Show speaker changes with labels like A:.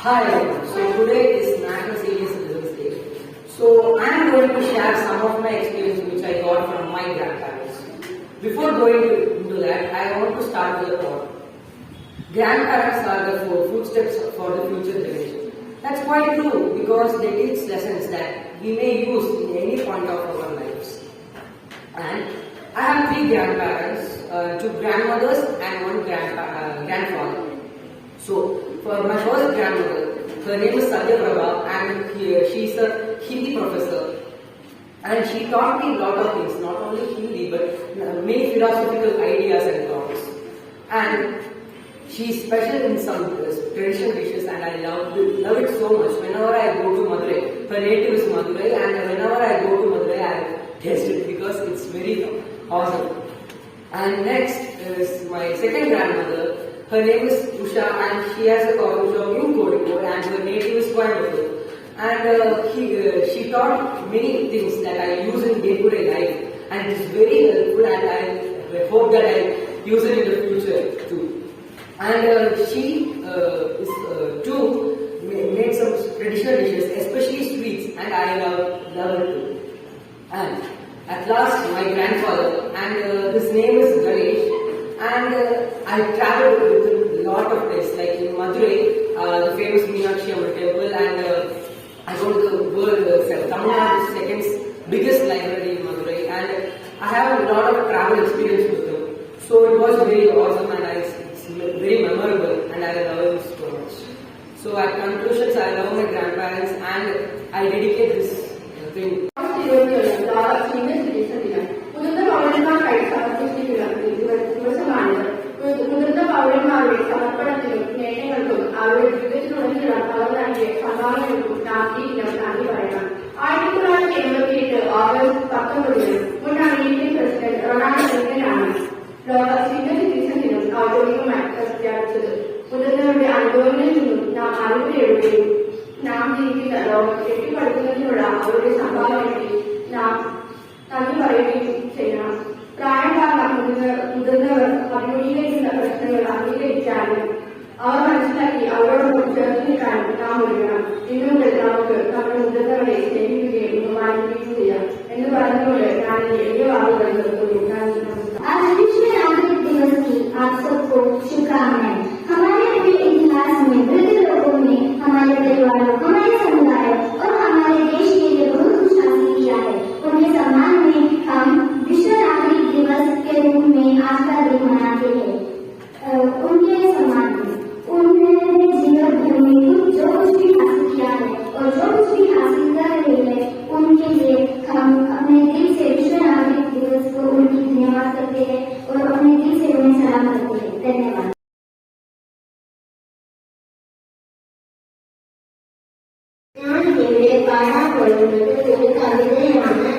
A: Hi, so today is National Senior Citizens Day. So I am going to share some of my experience which I got from my grandparents. Before going into that, I want to start with a thought. Grandparents are the footsteps for the future generation. That's quite true because they teach lessons that we may use in any point of our lives. And I have three grandparents, two grandmothers and one grandfather. So, for my first grandmother, her name is Satya Prabha and she is a Hindi professor. And she taught me a lot of things, not only Hindi but many philosophical ideas and thoughts. And she is special in some traditional dishes and I love it so much. Whenever I go to Madurai, her native is Madurai, and whenever I go to Madurai, I taste it because it's very awesome. And next is my second grandmother. Her name is Usha and she has a coffee shop in Kozhikode and her native is Coimbatore. And she taught many things that I use in day-to-day life and it is very helpful and I hope that I use it in the future too. And she too made some traditional dishes, especially sweets, and I love it too. And at last, my grandfather, and his name is Ganesh. And I traveled with a lot of places, like in Madurai, the famous Meenakshi Amman temple, and I go to the world, Tamil Nadu's second biggest library in Madurai, and I have a lot of travel experience with them. So it was very awesome, and it's very memorable, and I love it so much. So at conclusions, I love my grandparents, and I dedicate this thing.
B: മുതിർന്ന പൗരന്മാരുടെ സമർപ്പണത്തിലും നേട്ടങ്ങൾക്കും അവരുടെ ജീവിതത്തിലുടനീളം അവർ നൽകിയ സംഭാവനകൾക്കും നന്ദി പറയണം. 1978 August 19 മുൻ American president Ronald റീഗനാണ് ലോക senior citizen ദിനം ഔദ്യോഗികമായി പ്രഖ്യാപിച്ചത്. മുതിർന്നവരുടെ അനുഭവങ്ങളിൽ നിന്നും നാം അറിവ് നേടുകയും നാം ജീവിക്കുന്ന ലോകം കെട്ടിപ്പടുക്കുന്നതിനുള്ള അവരുടെ സംഭാവനയ്ക്ക് നാം നന്ദി പറയുകയും ചെയ്യണം. പ്രായം കാരണം മുതിർന്നവർ അഭിമുഖീകരിക്കുന്ന പ്രശ്നങ്ങൾ അംഗീകരിക്കാനും അവർ മനസ്സിലാക്കി അവരോടൊപ്പം ചേർത്ത് നിൽക്കാനും നാം ഒരുങ്ങണം. ഇന്നുമുതൽ നമുക്ക് നമ്മുടെ മുതിർന്നവരെ സ്നേഹിക്കുകയും ബഹുമാനിക്കുകയും ചെയ്യാം എന്ന് പറഞ്ഞുകൊണ്ട് ഞാൻ വലിയ വാക്കുകൾ നിർത്തുന്നു.
C: आज विश्व नागरिक दिवस की आप सबको शुभकामनाएं। हमारे पूरे इतिहास में वृद्ध लोगों ने हमारे परिवारों, हमारे समुदाय और हमारे देश के लिए बहुत कुछ हासिल किया है। उनके सम्मान में हम विश्व नागरिक दिवस के रूप में आज का दिन मनाते हैं। उनके सम्मान में उन्होंने जीवन भर में जो कुछ भी हासिल किया है और जो कुछ भी हासिल कर रहे हैं उनके लिए हम अपने दिल से विश्व नागरिक दिवस को उनकी धन्यवाद करते हैं और अपने दिल से उन्हें सलाम करते हैं। धन्यवाद। ഞാൻ ഇവിടെ പാടാൻ പോകുന്നത് ഒരു കവിതയാണ്.